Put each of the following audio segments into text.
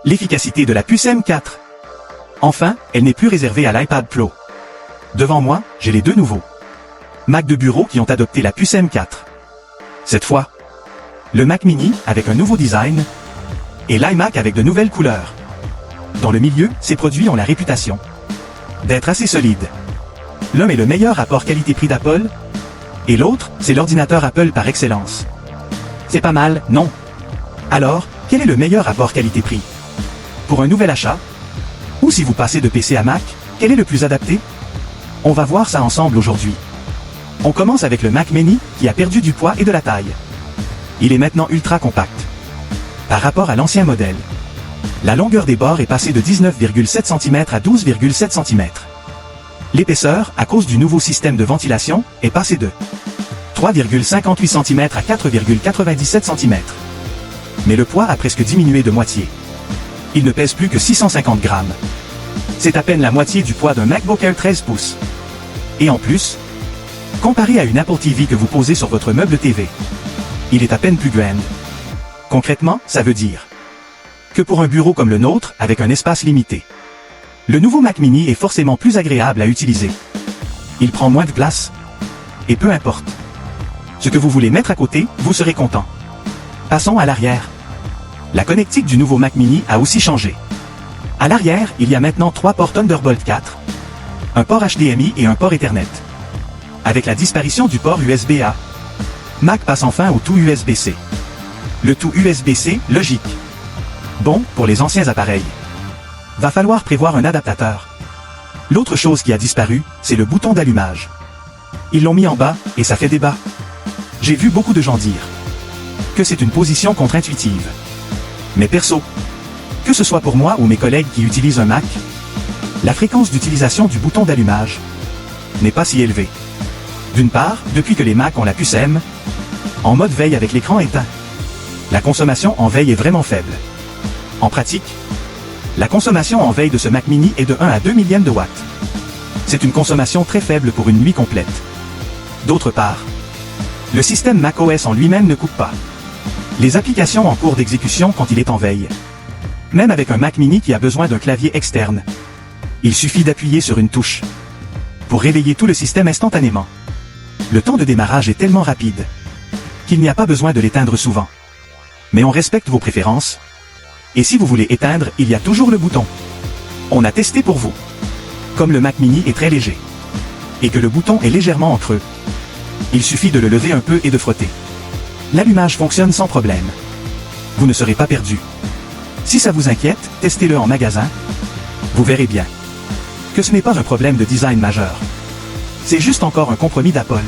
L'efficacité de la puce M4. Enfin, elle n'est plus réservée à l'iPad Pro. Devant moi, j'ai les deux nouveaux Mac de bureau qui ont adopté la puce M4. Cette fois, le Mac mini avec un nouveau design et l'iMac avec de nouvelles couleurs. Dans le milieu, ces produits ont la réputation d'être assez solides. L'un est le meilleur rapport qualité-prix d'Apple et l'autre, c'est l'ordinateur Apple par excellence. C'est pas mal, non? Alors, quel est le meilleur rapport qualité-prix? Pour un nouvel achat? Ou si vous passez de PC à Mac, quel est le plus adapté? On va voir ça ensemble aujourd'hui. On commence avec le Mac mini, qui a perdu du poids et de la taille. Il est maintenant ultra compact. Par rapport à l'ancien modèle, la longueur des bords est passée de 19,7 cm à 12,7 cm. L'épaisseur, à cause du nouveau système de ventilation, est passée de 3,58 cm à 4,97 cm. Mais le poids a presque diminué de moitié. Il ne pèse plus que 650 grammes. C'est à peine la moitié du poids d'un MacBook Air 13 pouces. Et en plus, comparé à une Apple TV que vous posez sur votre meuble TV, il est à peine plus grand. Concrètement, ça veut dire que pour un bureau comme le nôtre, avec un espace limité, le nouveau Mac mini est forcément plus agréable à utiliser. Il prend moins de place. Et peu importe ce que vous voulez mettre à côté, vous serez content. Passons à l'arrière. La connectique du nouveau Mac mini a aussi changé. À l'arrière, il y a maintenant 3 ports Thunderbolt 4, un port HDMI et un port Ethernet. Avec la disparition du port USB-A, Mac passe enfin au tout USB-C. Le tout USB-C, logique. Bon, pour les anciens appareils, va falloir prévoir un adaptateur. L'autre chose qui a disparu, c'est le bouton d'allumage. Ils l'ont mis en bas, et ça fait débat. J'ai vu beaucoup de gens dire que c'est une position contre-intuitive. Mais perso, que ce soit pour moi ou mes collègues qui utilisent un Mac, la fréquence d'utilisation du bouton d'allumage n'est pas si élevée. D'une part, depuis que les Mac ont la puce M, en mode veille avec l'écran éteint, la consommation en veille est vraiment faible. En pratique, la consommation en veille de ce Mac mini est de 1 à 2 millièmes de watts. C'est une consommation très faible pour une nuit complète. D'autre part, le système macOS en lui-même ne coupe pas les applications en cours d'exécution quand il est en veille. Même avec un Mac mini qui a besoin d'un clavier externe, il suffit d'appuyer sur une touche pour réveiller tout le système instantanément. Le temps de démarrage est tellement rapide qu'il n'y a pas besoin de l'éteindre souvent. Mais on respecte vos préférences. Et si vous voulez éteindre, il y a toujours le bouton. On a testé pour vous. Comme le Mac mini est très léger, et que le bouton est légèrement en creux, il suffit de le lever un peu et de frotter. L'allumage fonctionne sans problème. Vous ne serez pas perdu. Si ça vous inquiète, testez-le en magasin. Vous verrez bien que ce n'est pas un problème de design majeur. C'est juste encore un compromis d'Apple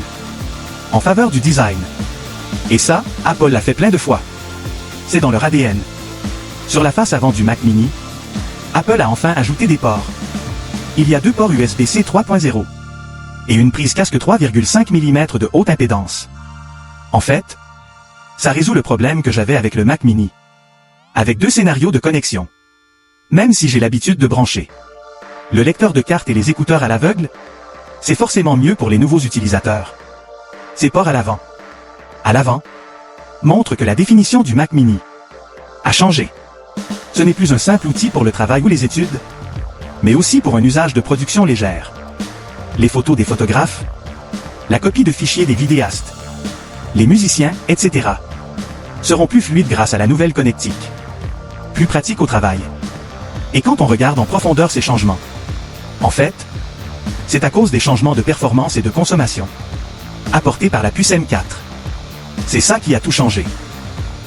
en faveur du design. Et ça, Apple l'a fait plein de fois. C'est dans leur ADN. Sur la face avant du Mac mini, Apple a enfin ajouté des ports. Il y a 2 ports USB-C 3.0 et une prise casque 3,5 mm de haute impédance. En fait, ça résout le problème que j'avais avec le Mac mini. Avec 2 scénarios de connexion. Même si j'ai l'habitude de brancher le lecteur de carte et les écouteurs à l'aveugle, c'est forcément mieux pour les nouveaux utilisateurs. Ces ports à l'avant, montrent que la définition du Mac mini a changé. Ce n'est plus un simple outil pour le travail ou les études, mais aussi pour un usage de production légère. Les photos des photographes, la copie de fichiers des vidéastes, les musiciens, etc. seront plus fluides grâce à la nouvelle connectique. Plus pratique au travail. Et quand on regarde en profondeur ces changements, en fait, c'est à cause des changements de performance et de consommation apportés par la puce M4. C'est ça qui a tout changé.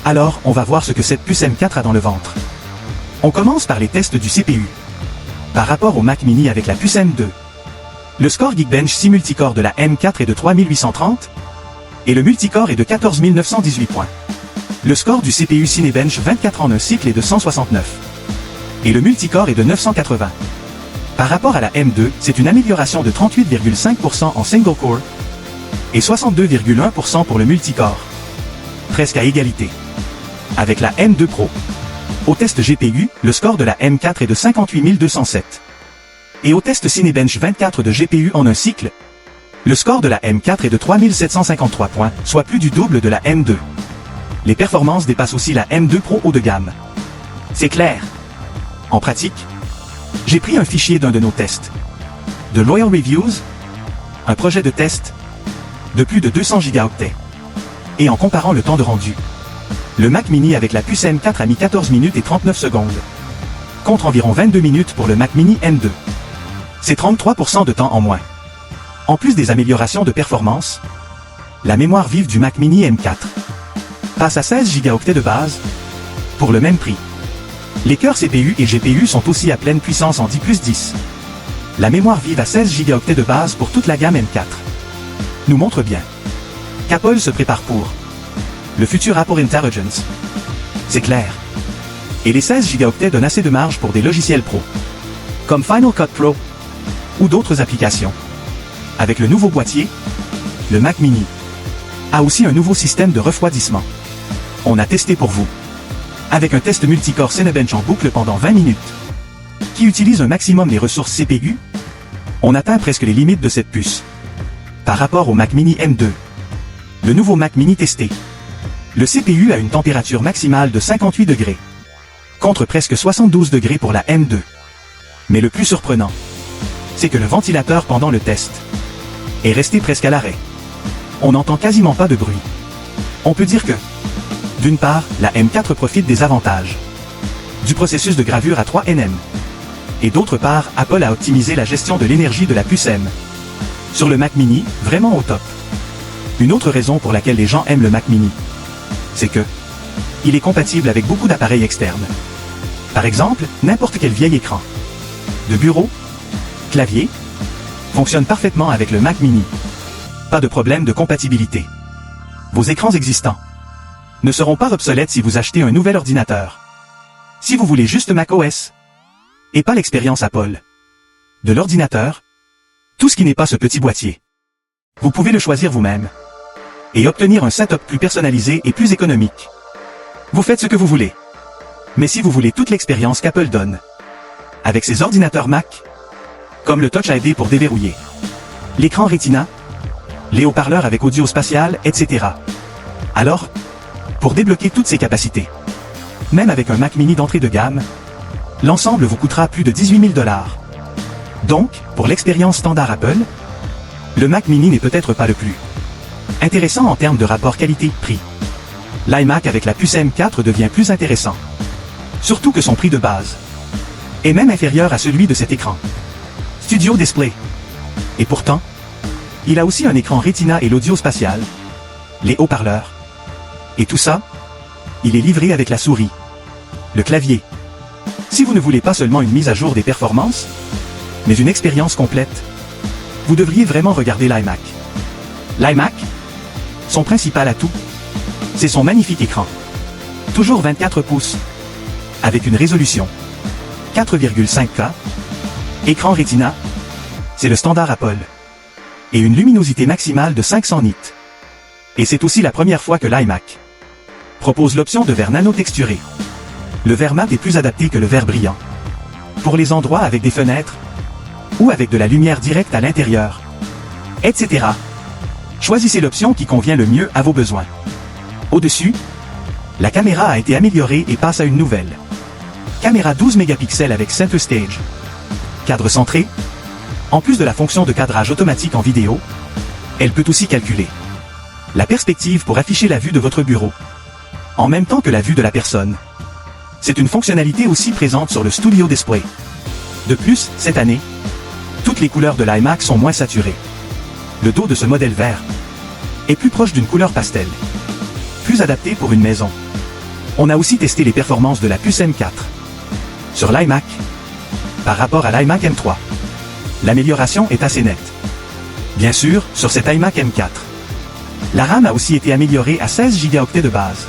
Alors, on va voir ce que cette puce M4 a dans le ventre. On commence par les tests du CPU. Par rapport au Mac mini avec la puce M2, le score Geekbench 6 multicore de la M4 est de 3830, et le multicore est de 14 918 points. Le score du CPU Cinebench 24 en un cycle est de 169, et le multicore est de 980. Par rapport à la M2, c'est une amélioration de 38,5% en single core, et 62,1% pour le multicore. Presque à égalité avec la M2 Pro. Au test GPU, le score de la M4 est de 58 207. Et au test Cinebench 24 de GPU en un cycle, le score de la M4 est de 3753 points, soit plus du double de la M2. Les performances dépassent aussi la M2 Pro haut de gamme. C'est clair. En pratique, j'ai pris un fichier d'un de nos tests, de Loyal Reviews, un projet de test de plus de 200 gigaoctets. Et en comparant le temps de rendu, le Mac Mini avec la puce M4 a mis 14 minutes et 39 secondes, contre environ 22 minutes pour le Mac Mini M2. C'est 33% de temps en moins. En plus des améliorations de performance, la mémoire vive du Mac Mini M4 passe à 16 gigaoctets de base pour le même prix. Les cœurs CPU et GPU sont aussi à pleine puissance en 10+10. La mémoire vive à 16 gigaoctets de base pour toute la gamme M4 nous montre bien qu'Apple se prépare pour le futur Apple Intelligence. C'est clair. Et les 16 gigaoctets donnent assez de marge pour des logiciels pro, comme Final Cut Pro, ou d'autres applications. Avec le nouveau boîtier, le Mac Mini a aussi un nouveau système de refroidissement. On a testé pour vous, avec un test multicore Cinebench en boucle pendant 20 minutes, qui utilise un maximum les ressources CPU, on atteint presque les limites de cette puce. Par rapport au Mac Mini M2, le nouveau Mac Mini testé, le CPU a une température maximale de 58 degrés, contre presque 72 degrés pour la M2. Mais le plus surprenant, c'est que le ventilateur pendant le test est resté presque à l'arrêt. On n'entend quasiment pas de bruit. On peut dire que, d'une part, la M4 profite des avantages du processus de gravure à 3 nm. Et d'autre part, Apple a optimisé la gestion de l'énergie de la puce M sur le Mac Mini, vraiment au top. Une autre raison pour laquelle les gens aiment le Mac Mini, c'est que il est compatible avec beaucoup d'appareils externes. Par exemple, n'importe quel vieil écran de bureau, clavier, fonctionne parfaitement avec le Mac Mini. Pas de problème de compatibilité. Vos écrans existants ne seront pas obsolètes si vous achetez un nouvel ordinateur. Si vous voulez juste macOS, et pas l'expérience Apple de l'ordinateur, tout ce qui n'est pas ce petit boîtier, vous pouvez le choisir vous-même et obtenir un setup plus personnalisé et plus économique. Vous faites ce que vous voulez. Mais si vous voulez toute l'expérience qu'Apple donne avec ses ordinateurs Mac, comme le Touch ID pour déverrouiller, l'écran Retina, les haut-parleurs avec audio spatial, etc. Alors, pour débloquer toutes ces capacités, même avec un Mac Mini d'entrée de gamme, l'ensemble vous coûtera plus de 18 000 $. Donc, pour l'expérience standard Apple, le Mac Mini n'est peut-être pas le plus intéressant en termes de rapport qualité-prix. L'iMac avec la puce M4 devient plus intéressant. Surtout que son prix de base est même inférieur à celui de cet écran Studio Display. Et pourtant, il a aussi un écran Retina et l'audio spatial, les haut-parleurs. Et tout ça, il est livré avec la souris, le clavier. Si vous ne voulez pas seulement une mise à jour des performances, mais une expérience complète, vous devriez vraiment regarder l'iMac. L'iMac, son principal atout, c'est son magnifique écran. Toujours 24 pouces, avec une résolution 4,5K, écran Retina, c'est le standard Apple, et une luminosité maximale de 500 nits. Et c'est aussi la première fois que l'iMac propose l'option de verre nano-texturé. Le verre mat est plus adapté que le verre brillant pour les endroits avec des fenêtres, ou avec de la lumière directe à l'intérieur, etc. Choisissez l'option qui convient le mieux à vos besoins. Au-dessus, la caméra a été améliorée et passe à une nouvelle caméra 12 mégapixels avec Center Stage. Cadre centré. En plus de la fonction de cadrage automatique en vidéo, elle peut aussi calculer la perspective pour afficher la vue de votre bureau, en même temps que la vue de la personne. C'est une fonctionnalité aussi présente sur le Studio Display. De plus, cette année, toutes les couleurs de l'iMac sont moins saturées. Le dos de ce modèle vert est plus proche d'une couleur pastel, plus adapté pour une maison. On a aussi testé les performances de la puce M4 sur l'iMac par rapport à l'iMac M3. L'amélioration est assez nette. Bien sûr, sur cet iMac M4, la RAM a aussi été améliorée à 16 gigaoctets de base.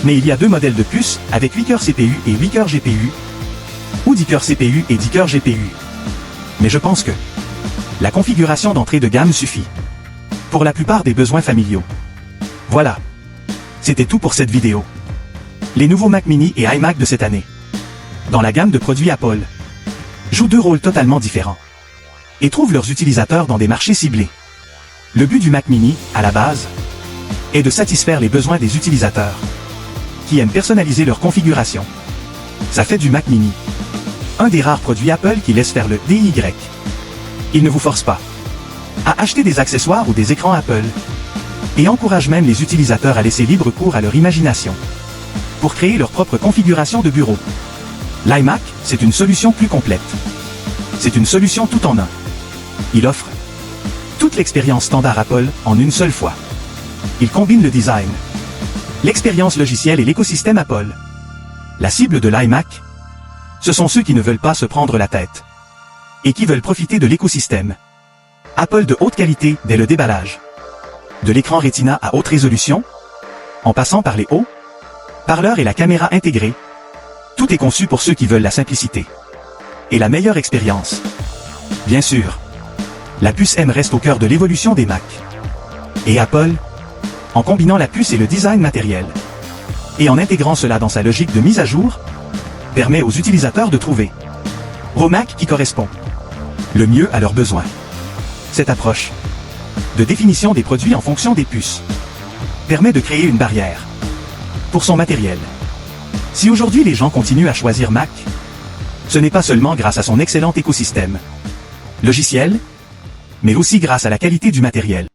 Mais il y a deux modèles de puces avec 8 cœurs CPU et 8 cœurs GPU, ou 10 cœurs CPU et 10 cœurs GPU. Mais je pense que la configuration d'entrée de gamme suffit pour la plupart des besoins familiaux. Voilà. C'était tout pour cette vidéo. Les nouveaux Mac Mini et iMac de cette année, dans la gamme de produits Apple, jouent deux rôles totalement différents et trouvent leurs utilisateurs dans des marchés ciblés. Le but du Mac Mini, à la base, est de satisfaire les besoins des utilisateurs qui aiment personnaliser leur configuration. Ça fait du Mac Mini un des rares produits Apple qui laisse faire le DIY. Il ne vous force pas à acheter des accessoires ou des écrans Apple, et encourage même les utilisateurs à laisser libre cours à leur imagination pour créer leur propre configuration de bureau. L'iMac, c'est une solution plus complète. C'est une solution tout en un. Il offre toute l'expérience standard Apple en une seule fois. Il combine le design, l'expérience logicielle et l'écosystème Apple. La cible de l'iMac, ce sont ceux qui ne veulent pas se prendre la tête et qui veulent profiter de l'écosystème Apple de haute qualité dès le déballage. De l'écran Retina à haute résolution, en passant par les haut-parleurs et la caméra intégrée, tout est conçu pour ceux qui veulent la simplicité et la meilleure expérience. Bien sûr, la puce M reste au cœur de l'évolution des Mac. Et Apple, en combinant la puce et le design matériel, et en intégrant cela dans sa logique de mise à jour, permet aux utilisateurs de trouver au Mac qui correspond le mieux à leurs besoins. Cette approche de définition des produits en fonction des puces permet de créer une barrière pour son matériel. Si aujourd'hui les gens continuent à choisir Mac, ce n'est pas seulement grâce à son excellent écosystème logiciel, mais aussi grâce à la qualité du matériel.